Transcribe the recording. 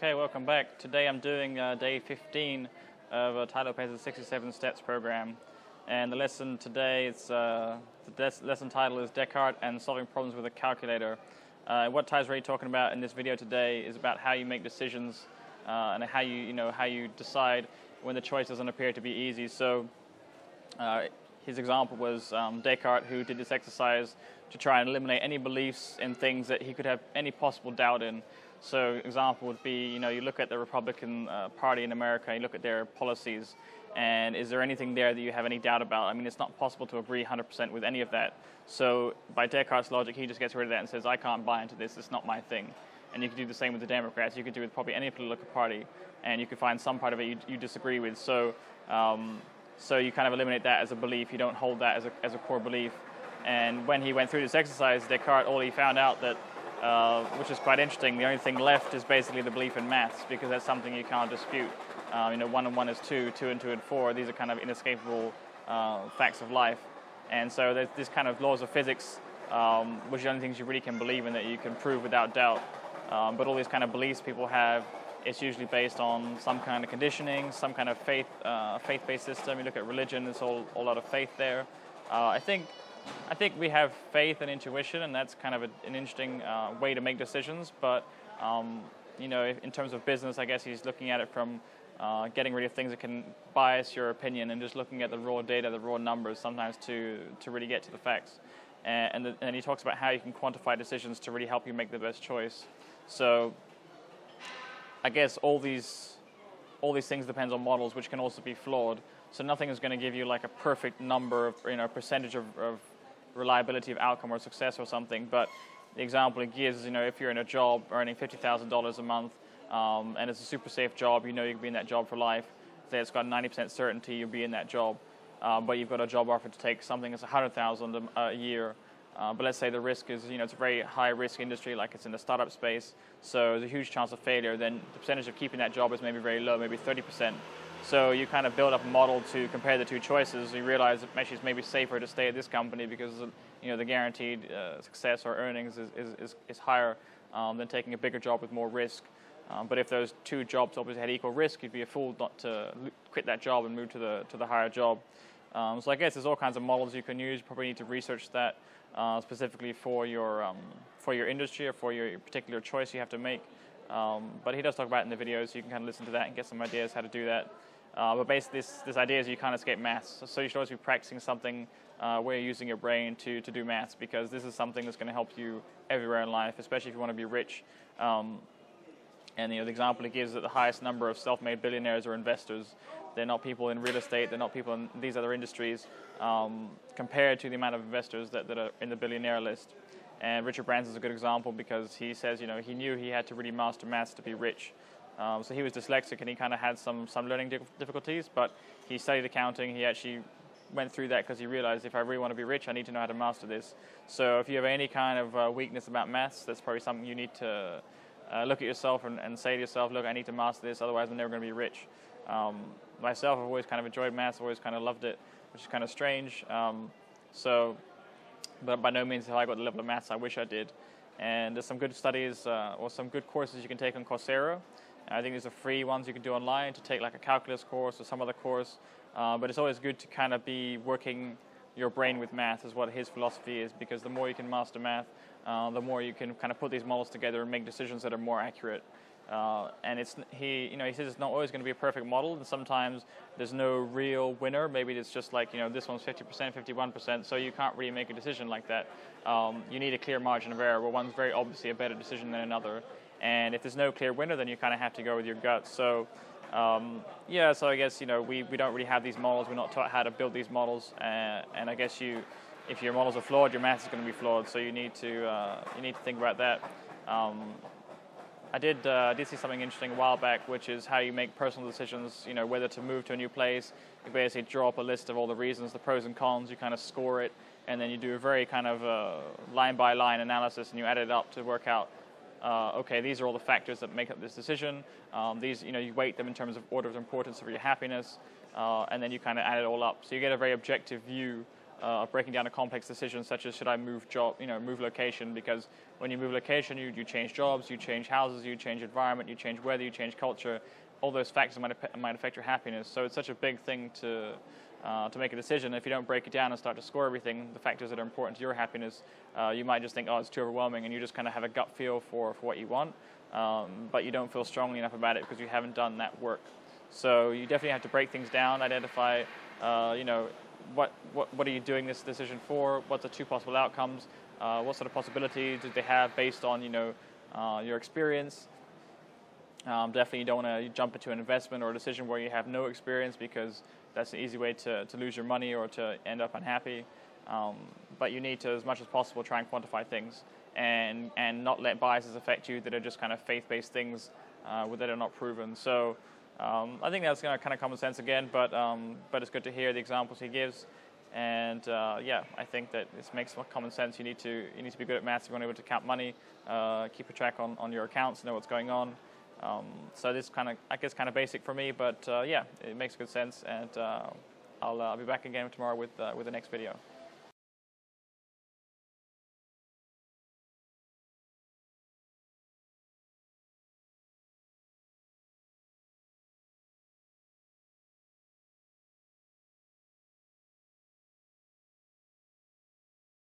Okay, welcome back. Today I'm doing day 15 of Tyler Lopez's 67 Steps program. And the lesson today, the lesson title is Descartes and Solving Problems with a Calculator. What Ty's really talking about in this video today is about how you make decisions and how you decide when the choice doesn't appear to be easy. So his example was Descartes, who did this exercise to try and eliminate any beliefs in things that he could have any possible doubt in. So example would be, you look at the Republican Party in America, you look at their policies, and is there anything there that you have any doubt about? I mean, it's not possible to agree 100% with any of that. So by Descartes' logic, he just gets rid of that and says, I can't buy into this, it's not my thing. And you could do the same with the Democrats. You could do it with probably any political party, and you could find some part of it you disagree with. So so you kind of eliminate that as a belief. You don't hold that as a core belief. And when he went through this exercise, Descartes, he found out that, which is quite interesting, the only thing left is basically the belief in maths, because that's something you can't dispute. 1 and 1 is 2, 2 and 2 and 4. These are kind of inescapable facts of life. And so there's this kind of laws of physics, which are the only things you really can believe in that you can prove without doubt. But all these kind of beliefs people have, it's usually based on some kind of conditioning, some kind of faith-based system. You look at religion, there's a lot of faith there. I think we have faith and intuition, and that's kind of an interesting way to make decisions. But in terms of business, I guess he's looking at it from getting rid of things that can bias your opinion, and just looking at the raw data, the raw numbers, sometimes to really get to the facts. And he talks about how you can quantify decisions to really help you make the best choice. So I guess all these things depend on models, which can also be flawed. So nothing is going to give you like a perfect number of, percentage of reliability of outcome or success or something. But the example it gives is, if you're in a job earning $50,000 a month, and it's a super safe job, you can be in that job for life. Say it's got 90% certainty you'll be in that job, but you've got a job offer to take something that's $100,000 a year. But let's say the risk is, it's a very high-risk industry, like it's in the startup space, so there's a huge chance of failure. Then the percentage of keeping that job is maybe very low, maybe 30%. So you kind of build up a model to compare the two choices. You realize that actually it's maybe safer to stay at this company because, the guaranteed success or earnings is higher than taking a bigger job with more risk. But if those two jobs obviously had equal risk, you'd be a fool not to quit that job and move to the higher job. So I guess there's all kinds of models you can use. You probably need to research that specifically for your industry or for your particular choice you have to make. But he does talk about it in the videos, so you can kind of listen to that and get some ideas how to do that. But basically this idea is you can't escape maths. So you should always be practicing something where you're using your brain to do maths, because this is something that's going to help you everywhere in life, especially if you want to be rich. And the example he gives is that the highest number of self-made billionaires are investors. They're not people in real estate, they're not people in these other industries, compared to the amount of investors that are in the billionaire list. And Richard Branson is a good example, because he says, he knew he had to really master maths to be rich. So he was dyslexic, and he kind of had some learning difficulties, but he studied accounting. He actually went through that because he realized, if I really want to be rich, I need to know how to master this. So if you have any kind of weakness about maths, that's probably something you need to look at yourself and say to yourself, look, I need to master this, otherwise I'm never going to be rich. Myself, I've always kind of enjoyed maths, I've always kind of loved it, which is kind of strange. But by no means have I got the level of maths I wish I did. And there's some good studies or some good courses you can take on Coursera. I think there's a free ones you can do online to take, like a calculus course or some other course. But it's always good to kind of be working your brain with math, is what his philosophy is, because the more you can master math, the more you can kind of put these models together and make decisions that are more accurate. And he says it's not always going to be a perfect model, and sometimes there's no real winner. Maybe it's just like, this one's 50%, 51%, so you can't really make a decision like that. You need a clear margin of error, where one's very obviously a better decision than another. And if there's no clear winner, then you kind of have to go with your gut. So so I guess, we don't really have these models. We're not taught how to build these models, and I guess if your models are flawed, your math is going to be flawed. So you need to think about that. I did see something interesting a while back, which is how you make personal decisions. Whether to move to a new place. You basically draw up a list of all the reasons, the pros and cons. You kind of score it, and then you do a very kind of line by line analysis, and you add it up to work out. Okay, these are all the factors that make up this decision. These, you weight them in terms of order of importance for your happiness, and then you kind of add it all up. So you get a very objective view breaking down a complex decision such as should I move move location, because when you move location, you change jobs, you change houses, you change environment, you change weather, you change culture. All those factors might affect your happiness. So it's such a big thing to make a decision. If you don't break it down and start to score everything, the factors that are important to your happiness, you might just think, oh, it's too overwhelming, and you just kind of have a gut feel for what you want, but you don't feel strongly enough about it because you haven't done that work. So you definitely have to break things down, identify, what are you doing this decision for? What's the two possible outcomes? What sort of possibilities do they have based on your experience? Definitely you don't want to jump into an investment or a decision where you have no experience, because that's an easy way to lose your money or to end up unhappy. But you need to, as much as possible, try and quantify things and not let biases affect you that are just kind of faith-based things that are not proven. So I think that's kind of common sense again, but it's good to hear the examples he gives. And yeah, I think that this makes common sense. You need to be good at maths if you want to be able to count money, keep a track on your accounts, know what's going on. So this kind of basic for me, but yeah, it makes good sense. And I'll be back again tomorrow with the next video.